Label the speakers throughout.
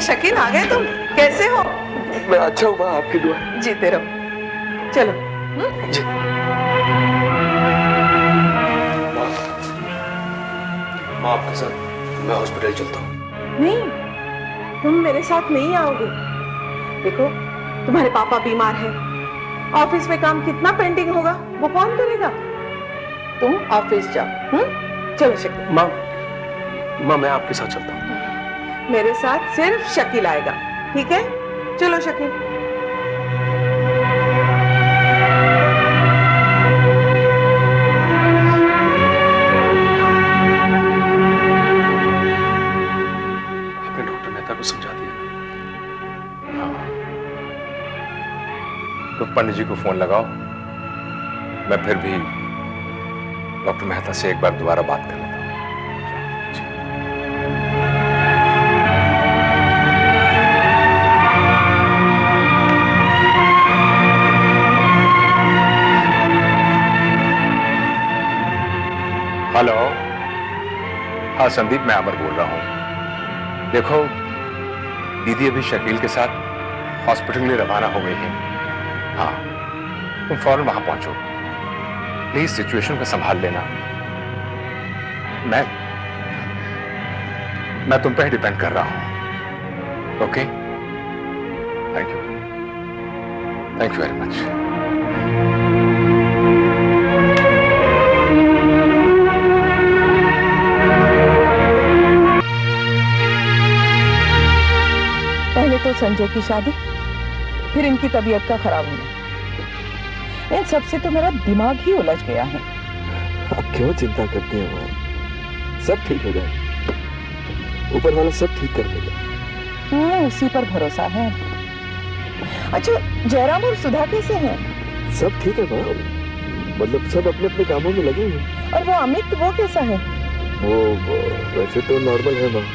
Speaker 1: अरे शकील, आ गए तुम? कैसे हो?
Speaker 2: मैं अच्छा हूँ माँ, आपकी दुआ।
Speaker 1: जीते रहो। चलो।
Speaker 2: जी। माँ आपके साथ मैं हॉस्पिटल चलता हूँ।
Speaker 1: नहीं, तुम मेरे साथ नहीं आओगे। देखो, तुम्हारे पापा बीमार हैं। ऑफिस में काम कितना पेंडिंग होगा, वो कौन करेगा? तुम ऑफिस जाओ। चलो शकील।
Speaker 2: माँ मैं आपके साथ चलता हूँ।
Speaker 1: मेरे साथ सिर्फ शकील आएगा, ठीक है? चलो शकील।
Speaker 2: आपने डॉक्टर मेहता को समझा दिया?
Speaker 3: हाँ, तो पंडित जी को फोन लगाओ। मैं फिर भी डॉक्टर मेहता से एक बार दोबारा बात कर लेता हूँ। हेलो, हाँ संदीप, मैं अमर बोल रहा हूं। देखो, दीदी अभी शकील के साथ हॉस्पिटल के लिए रवाना हो गई हैं। हाँ, तुम फौरन वहां पहुंचो। प्लीज सिचुएशन को संभाल लेना। मैं तुम पे ही डिपेंड कर रहा हूं। Okay, thank you very much.
Speaker 1: पहले तो संजय की शादी, फिर इनकी तबीयत का खराब होना। इन सबसे तो मेरा दिमाग ही उलझ गया है।
Speaker 2: आप क्यों चिंता करती हैं माँ? सब ठीक हो जाए, ऊपर वाला सब ठीक कर देगा।
Speaker 1: उसी पर भरोसा है। अच्छा, जयराम और सुधा कैसे हैं?
Speaker 2: सब ठीक है माँ, मतलब सब अपने अपने कामों में लगे हुए।
Speaker 1: और वो अमित, वो कैसा है?
Speaker 2: वो वैसे तो नॉर्मल है माँ,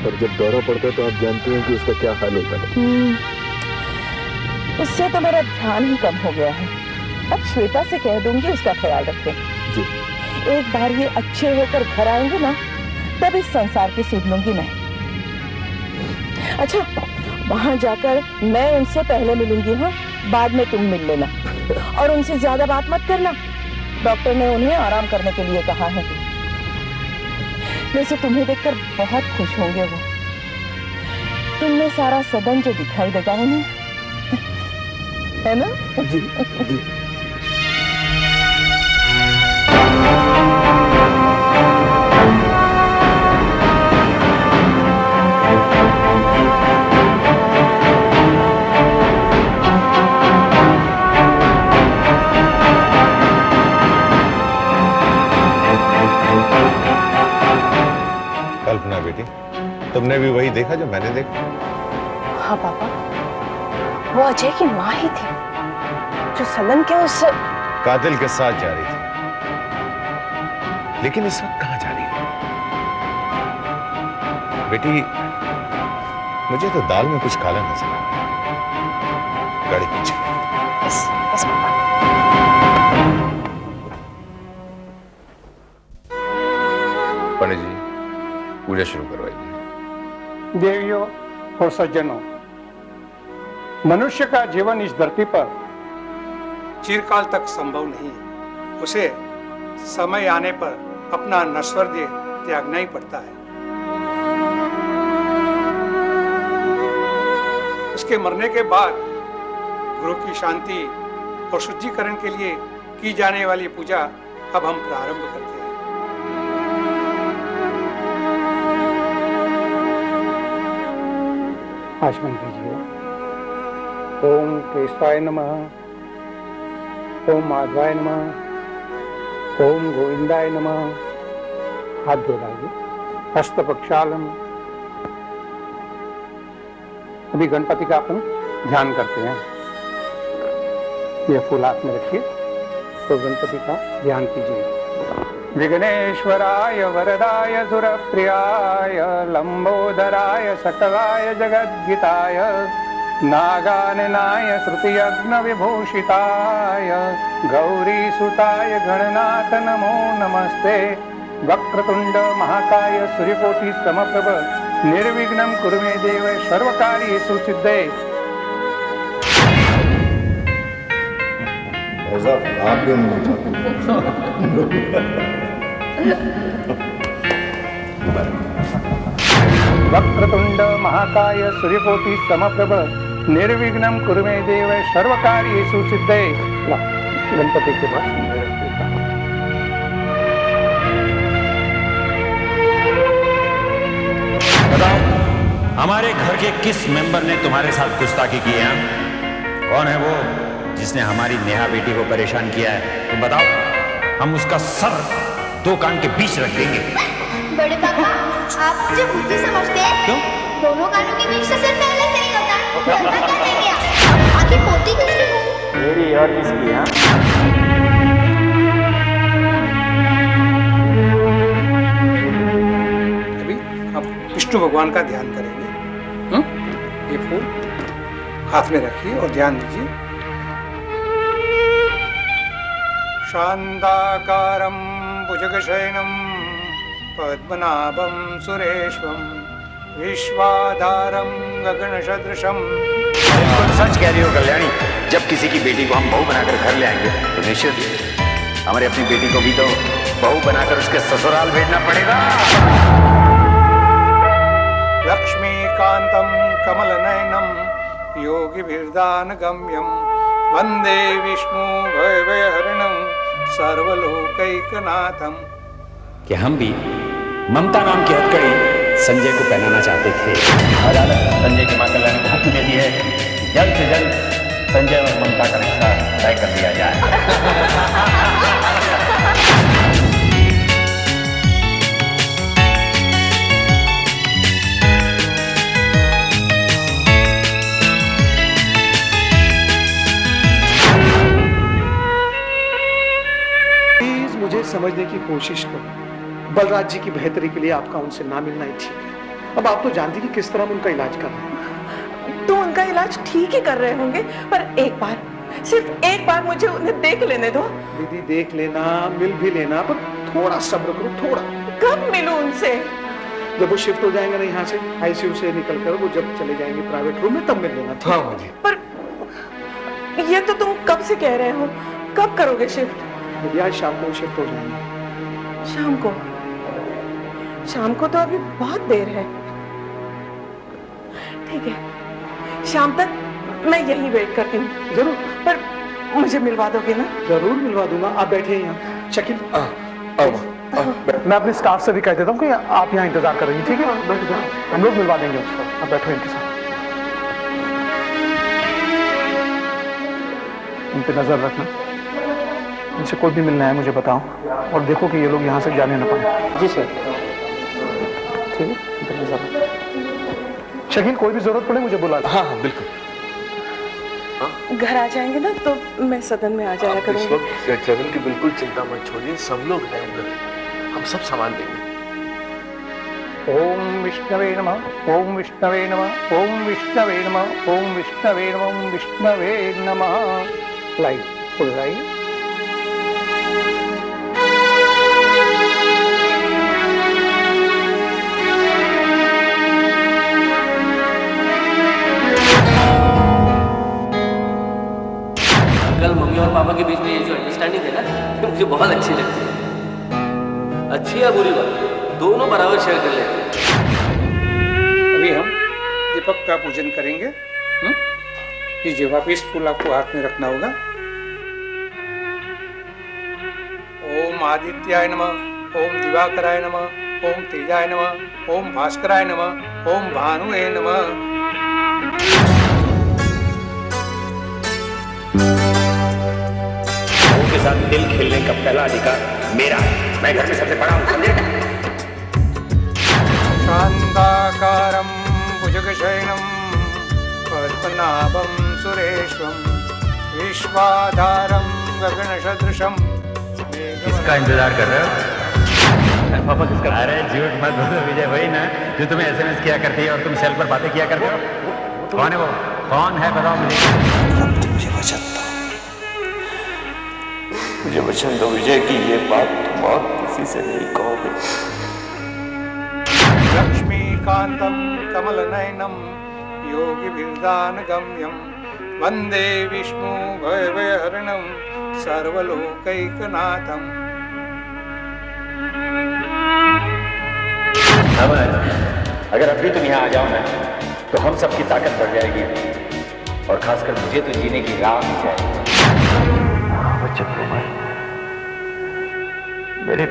Speaker 2: पर जब दौरा पड़ता है तो आप जानती हैं कि उसका क्या हाल होता है।
Speaker 1: उससे तो मेरा ध्यान ही कम हो गया है। अब श्वेता से कह दूंगी उसका ख्याल रखें।
Speaker 2: जी।
Speaker 1: एक बार ये अच्छे होकर घर आएंगे ना, तब इस संसार की सुध लूंगी मैं। अच्छा, वहां जाकर मैं उनसे पहले मिलूंगी। हाँ, बाद में तुम मिल लेना। और उनसे ज्यादा बात मत करना, डॉक्टर ने उन्हें आराम करने के लिए कहा है। वैसे तुम्हें देखकर बहुत खुश होंगे वो। तुमने सारा सदन जो दिखाई देगा उन्हें, है ना?
Speaker 2: जी, जी।
Speaker 3: कल्पना बेटी, तुमने भी वही देखा जो मैंने देखा?
Speaker 4: हाँ पापा, वो अजय की माँ ही थी जो सलन के उस
Speaker 3: कातिल के साथ जा रही थी। लेकिन इस वक्त कहां जा रही है बेटी? मुझे तो दाल में कुछ काला नजर आ रहा है। गाड़ी पीछे।
Speaker 4: Yes papa.
Speaker 3: पंडित जी, पूजा शुरू करवाइए।
Speaker 5: देवियों और सज्जनों, मनुष्य का जीवन इस धरती पर चिरकाल तक संभव नहीं है। उसे समय आने पर अपना नश्वर देह त्यागना ही पड़ता है। उसके मरने के बाद गुरु की शांति और शुद्धिकरण के लिए की जाने वाली पूजा अब हम प्रारंभ करते हैं। आचमन कीजिए। ओम केशवाय नमः, ओम माधवाय नमः, ओम गोविंदाय नमः। हाथ जोड़ाइए। हस्त प्रक्षालन। अभी गणपति का अपन ध्यान करते हैं। ये फूल हाथ में रखिए तो गणपति का ध्यान कीजिए। विघ्नेश्वराय वरदाय सुरप्रियाय लंबोदराय सकलाय जगद्गीताय नागाननाय श्रुतियज्ञ विभूषिताय गौरीसुताय गणनाथ नमो नमस्ते। वक्रतुंड महाकाय सूर्यकोटि समप्रभ निर्विघ्नं कुरु मे देव सर्वकार्येषु सिद्धये।
Speaker 6: आप क्यों नहीं
Speaker 5: वक्रतुंड महाकाय सूर्यकोटि समप्रभ निर्विघ्नं कुरु मे देव सर्वकार्येषु सिद्धये। गणपति के पास
Speaker 7: बताओ, हमारे घर के किस मेंबर ने तुम्हारे साथ गुस्ताखी की है? कौन है वो जिसने हमारी नेहा बेटी को परेशान किया है? तुम बताओ, हम उसका सर दो कान के बीच रख देंगे।
Speaker 8: बड़े पापा, आप मुझे बुद्धि समझते हैं?
Speaker 7: क्यों?
Speaker 8: दोनों कानों के बीच से सिर पहले से ही होता है। करना क्या नहीं गया? आखिर पोती किसकी हूँ?
Speaker 7: मेरी और किसकी? हाँ,
Speaker 5: अभी आप विष्णु भगवान का ध्यान करेंगे। ये फूल हाथ में रखिए और ध्यान दीजिए। शांताकारं भुजगशयनं पद्मनाभं सुरेशं विश्वाधारं गगनसदृशं।
Speaker 7: बिल्कुल सच कह रही हो कल्याणी। जब किसी की बेटी को हम बहू बनाकर घर ले आएंगे तो निश्चित हमारी अपनी बेटी को भी तो बहू बनाकर उसके ससुराल भेजना पड़ेगा।
Speaker 5: लक्ष्मीकान्तं कमलनयनं योगिभिर्दानगम्यं वन्दे विष्णु भयभयहरणं सर्वलोकैकनाथं।
Speaker 7: कि हम भी ममता नाम की हथकड़ी संजय को पहनाना चाहते थे। अदालत संजय की मां कल्याणी को हुक्म देती है, जल्द से जल्द संजय और ममता का रिश्ता तय कर दिया जाए।
Speaker 9: प्लीज मुझे समझने की कोशिश करो। बलराज जी की बेहतरी के लिए आपका उनसे ना मिलना ही ठीक है। अब आप तो जानती कि किस तरह हम उनका इलाज कर रहे हैं।
Speaker 1: तो उनका इलाज ठीक ही कर रहे होंगे, पर एक बार, सिर्फ एक बार मुझे उन्हें देख लेने दो।
Speaker 9: दीदी देख लेना, मिल भी लेना, पर थोड़ा सब्र करो, थोड़ा।
Speaker 1: कब मिलूं उनसे?
Speaker 9: जब वो शिफ्ट हो जाएंगे ना यहाँ से, आईसीयू से निकल कर वो जब चले जाएंगे प्राइवेट रूम में, तब मिल लेना।
Speaker 5: हाँ मुझे
Speaker 1: पर ये तो तुम कब से कह रहे हो, कब करोगे शिफ्ट?
Speaker 9: दीदी आज शाम को शिफ्ट हो जाएंगे।
Speaker 1: शाम को? शाम को तो अभी बहुत देर है। ठीक है, शाम तक मैं यही वेट करती हूँ।
Speaker 9: जरूर,
Speaker 1: पर मुझे मिलवा दोगे ना?
Speaker 9: जरूर मिलवा दूंगा। आप बैठे हैं यहाँ। शकील,
Speaker 5: मैं अपने स्टाफ से भी कह देता हूँ कि आप यहाँ इंतजार कर रही हैं। ठीक है, बैठ जाओ, हम लोग मिलवा देंगे उसको। आप बैठो इनके साथ, इन पे नजर रखना। इनसे कोई भी मिलना है मुझे बताओ, और देखो कि ये लोग यहाँ से जाने ना पाए। जी सर। ठीक है, इन पे नजर रखना। शकील, कोई भी जरूरत पड़े मुझे बुला।
Speaker 2: हाँ हाँ बिल्कुल।
Speaker 1: घर आ जाएंगे ना तो मैं सदन में आ जाया
Speaker 2: इस
Speaker 1: करूंगी।
Speaker 2: वक्त सदन की बिल्कुल चिंता मत छोड़िए, सब लोग हैं उधर, हम सब सामान देंगे।
Speaker 5: ओम विष्णवे नमः, ओम विष्णवे नमः, ओम विष्णवे नमः, ओम विष्णवे नमः, ओम विष्णवे नमः। लाइट खुल रही है।
Speaker 10: कल मम्मी और पापा के बीच में ये जो अंडरस्टैंडिंग है ना, मुझे बहुत अच्छी लगती है। अच्छी या बुरी बात, दोनों बराबर शेयर कर लेते हैं।
Speaker 5: अभी हम दीपक का पूजन करेंगे। लीजिए, वापिस फूल आपको हाथ में रखना होगा। ओम आदित्याय नमः, ओम दिवाकराय नमः, ओम तेजाय नमः, ओम भास्कराय नमः, ओम भानुए नमः।
Speaker 7: के साथ दिल खेलने का पहला अधिकार मेरा है। मैं घर में सबसे बड़ा हूं, समझे?
Speaker 5: शांताकारं भुजगशयनं पद्मनाभं सुरेशं विश्वाधारं गगनसदृशं।
Speaker 7: किसका इंतजार कर रहे हो? पापा किसका? अरे झूठ मत बोलो विजय, वही ना जो तुम्हें एसएमएस किया करती है और तुम सेल पर बातें किया करते हो। कौन है वो? कौन है बताओ मुझे।
Speaker 6: मुझे वचन दो विजय कि ये बात तुम और किसी से नहीं कहोगे।
Speaker 5: लक्ष्मी
Speaker 9: कांतं कमलनयनं योगिभिर्दानगम्यं वन्दे विष्णु भयभयहरणं सर्वलोकैकनाथम्।
Speaker 7: अगर अभी तुम यहाँ आ जाओ ना तो हम सबकी ताकत बढ़ जाएगी और खासकर मुझे तो जीने की राह मिल जाएगी।
Speaker 2: बच्चन कुमार, मेरे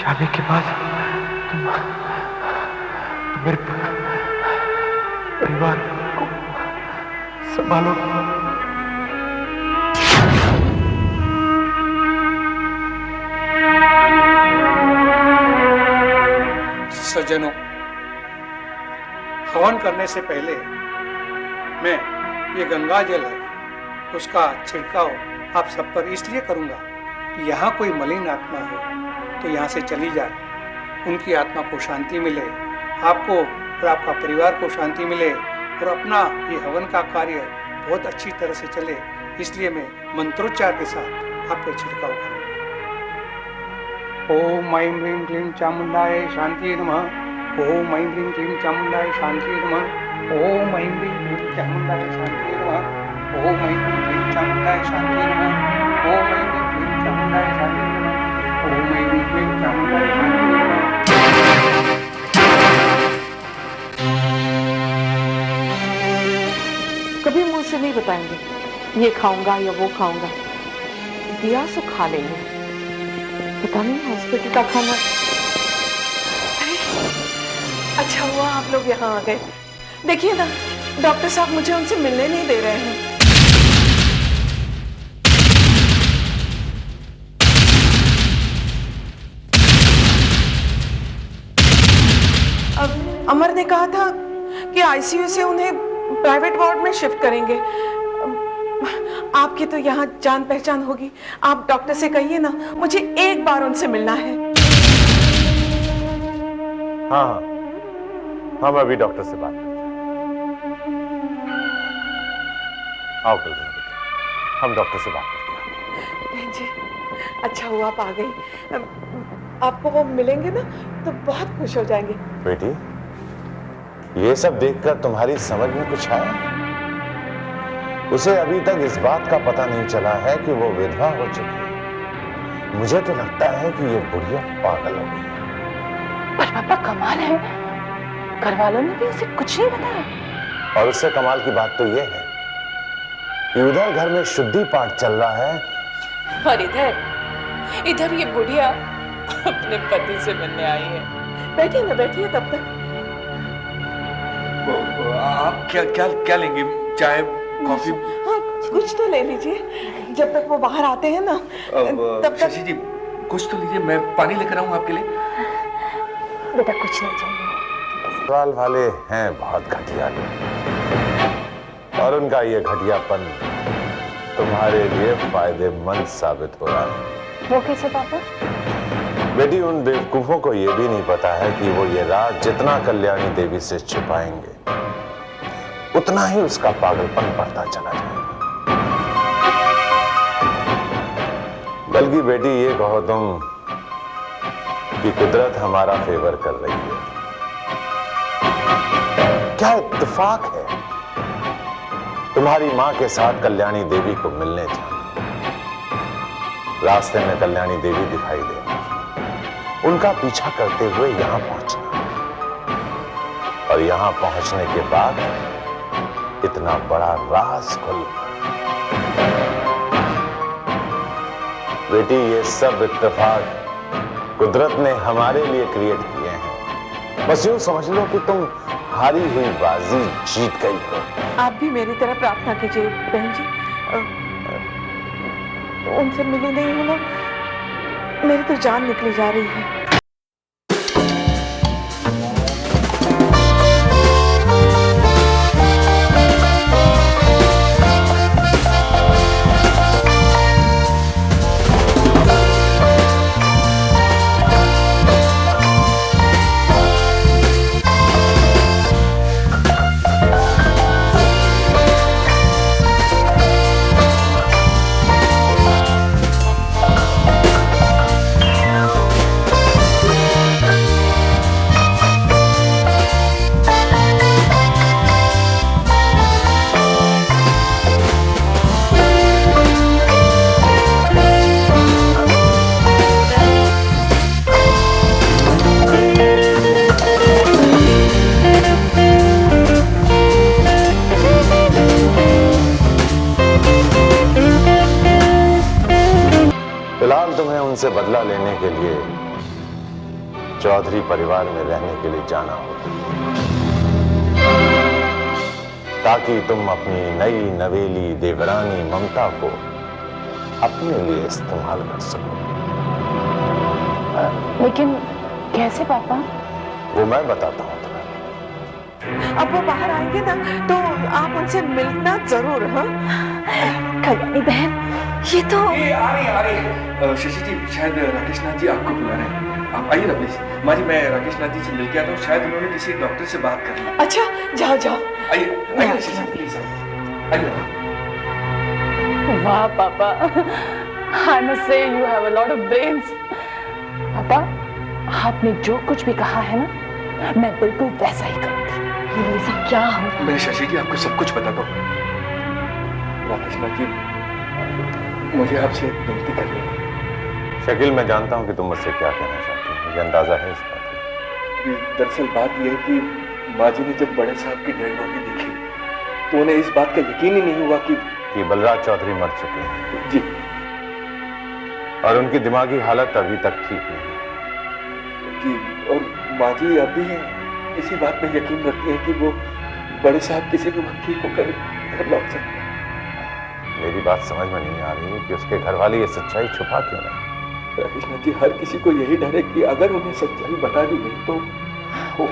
Speaker 2: जाने के बाद तुम मेरे परिवार को संभालो।
Speaker 9: सज्जनों, हवन करने से पहले मैं ये गंगा जल है उसका छिड़काव आप सब पर इसलिए करूंगा कि यहाँ कोई मलिन आत्मा हो तो यहाँ से चली जाए, उनकी आत्मा को शांति मिले, आपको और आपका परिवार को शांति मिले और अपना ये हवन का कार्य बहुत अच्छी तरह से चले, इसलिए मैं मंत्रोच्चार के साथ आपको छिड़काव करूँगा। ओम ऐं ह्रीं क्लीं चामुंडाय शांति नमः। ओम ऐं ह्रीं क्लीं चामुंडाय शांति नमः। ओम ऐं ह्रीं क्लीं चामुंडाय शांति नमः। ओम ऐं ह्रीं क्लीं चामुंडाय शांति नमः। ओम ऐं ह्रीं क्लीं चामुंडाय शांति नमः। ओम ऐं ह्रीं क्लीं चामुंडाय शांति नमः।
Speaker 1: कभी मुंह से नहीं बताएंगे ये खाऊंगा या वो खाऊंगा, दिया सो खा लेंगे। पता नहीं हॉस्पिटल का खाना। अच्छा हुआ आप लोग यहाँ आ गए। देखिए ना, डॉक्टर साहब मुझे उनसे मिलने नहीं दे रहे हैं। अब अमर ने कहा था कि आईसीयू से उन्हें प्राइवेट वार्ड में शिफ्ट करेंगे। आपकी तो यहाँ जान पहचान होगी, आप डॉक्टर से कहिए ना, मुझे एक बार उनसे मिलना है।
Speaker 6: हाँ, हम अभी डॉक्टर से बात करते हैं। आओ कल्पना बेटा, हम डॉक्टर से बात करते हैं।
Speaker 1: बहन जी, अच्छा हुआ आप आ गई। आपको वो मिलेंगे ना तो बहुत खुश हो जाएंगे।
Speaker 6: बेटी, ये सब देखकर तुम्हारी समझ में कुछ आया? उसे अभी तक इस बात का पता नहीं चला है कि वो विधवा हो चुकी है। मुझे तो लगता है कि ये बुढ़िया पागल हो गई।
Speaker 1: पर पापा कमाल है, घर वालों ने भी उसे कुछ नहीं बताया।
Speaker 6: और उससे कमाल की बात तो ये है कि उधर घर में शुद्धि पाठ चल रहा है
Speaker 11: और इधर ये बुढ़िया अपने पति से मिलने आई है।
Speaker 1: बैठिए ना, बैठिए तब तक।
Speaker 2: आप क्या क्या क्या लेंगे? चाय, कॉफी?
Speaker 1: हाँ, कुछ तो ले लीजिए जब तक वो बाहर आते हैं ना। तब तक
Speaker 2: शशि जी, कुछ तो लीजिए, मैं पानी लेकर आऊं आपके लिए।
Speaker 4: बेटा कुछ नहीं चाहिए।
Speaker 6: ससुराल वाले हैं बहुत घटिया लोग, और उनका ये घटियापन तुम्हारे लिए फायदेमंद साबित हो रहा है।
Speaker 4: वो कैसे पापा?
Speaker 6: बेटी, उन बेवकूफों को ये भी नहीं पता है कि वो ये राज जितना कल्याणी देवी से छिपाएंगे उतना ही उसका पागलपन बढ़ता चला जाएगा। बल्कि बेटी, ये कहो तुम कि कुदरत हमारा फेवर कर रही है। क्या इत्तेफाक है, तुम्हारी मां के साथ कल्याणी देवी को मिलने जाना। रास्ते में कल्याणी देवी दिखाई दे, उनका पीछा करते हुए यहां पहुंचना, और यहां पहुंचने के बाद इतना बड़ा राज खुल। बेटी, ये सब इत्तेफाक कुदरत ने हमारे लिए क्रिएट किए हैं। बस यूं समझ लो कि तुम हारी हुई बाजी जीत गई हो।
Speaker 1: आप भी मेरी तरह प्रार्थना कीजिए बहन जी। उनसे मिली नहीं हो ना, मेरी तो जान निकली जा रही है।
Speaker 6: पाने के लिए चौधरी परिवार में रहने के लिए जाना होगा, ताकि तुम अपनी नई नवेली देवरानी ममता को अपने लिए इस्तेमाल कर सको।
Speaker 4: लेकिन कैसे पापा?
Speaker 6: वो मैं बताता हूँ तुम्हें।
Speaker 1: अब वो बाहर आएंगे ना तो आप उनसे मिलना जरूर। हाँ
Speaker 4: कल्याणी बहन, ये तो
Speaker 2: आ रही है। शशि जी, शायद राकेश नाथ जी आपको बुला रहे हैं। आप आइए ना प्लीज। माँ जी, मैं राकेश नाथ जी से मिल के आता हूँ, शायद उन्होंने किसी डॉक्टर से बात कर ली।
Speaker 1: अच्छा, जाओ जाओ।
Speaker 2: आइए शशि प्लीज आइए।
Speaker 11: वाह पापा, I must say you have a lot of brains.
Speaker 4: पापा, आपने जो कुछ भी कहा है ना, मैं बिल्कुल वैसा ही करूंगी। ये सब क्या हो रहा है?
Speaker 2: मैं शशि जी आपको सब कुछ बताता हूँ। राकेश नाथ जी, मुझे आपसे एक विनती करनी है।
Speaker 6: शकील, मैं जानता हूँ कि तुम मुझसे क्या कहना चाहती हो, मुझे अंदाजा है इस बात का।
Speaker 2: दरअसल बात यह है कि माँ जी ने जब बड़े साहब की डेड बॉडी देखी तो उन्हें इस बात का यकीन ही नहीं हुआ कि
Speaker 6: बलराज चौधरी मर चुके हैं।
Speaker 2: जी।
Speaker 6: और उनकी दिमागी हालत अभी तक ठीक नहीं
Speaker 2: जी, और माँ जी अभी इसी बात पे यकीन रखती है कि वो बड़े साहब किसी भी वक्त ठीक होकर घर लौट सकते हैं।
Speaker 6: मेरी बात समझ में नहीं आ रही है कि उसके घर वाले ये सच्चाई छुपा क्यों नहीं।
Speaker 2: राकेश नाथ जी, हर किसी को यही डर है कि अगर उन्हें सच्चाई बता दी गई तो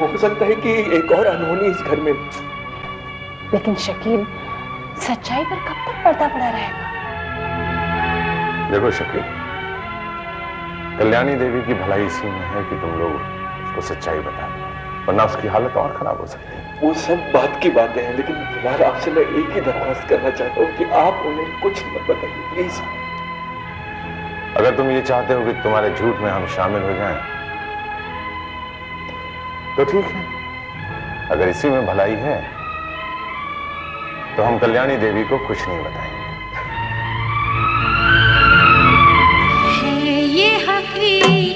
Speaker 2: हो सकता है कि एक और अनहोनी इस घर में।
Speaker 4: लेकिन शकील, सच्चाई पर कब तक पर्दा पड़ा रहेगा?
Speaker 6: देखो शकील, कल्याणी देवी की भलाई इसी में है कि तुम लोग उसको सच्चाई बता दो, वरना उसकी हालत और खराब हो सकती है।
Speaker 2: वो सब बात की बातें हैं, लेकिन फिलहाल आपसे मैं एक ही दरख्वास्त करना चाहता हूँ कि आप उन्हें कुछ न बताइए प्लीज।
Speaker 6: अगर तुम ये चाहते हो कि तुम्हारे झूठ में हम शामिल हो जाएं, तो ठीक है। अगर इसी में भलाई है तो हम कल्याणी देवी को कुछ नहीं बताएंगे।
Speaker 8: है ये हकीकत।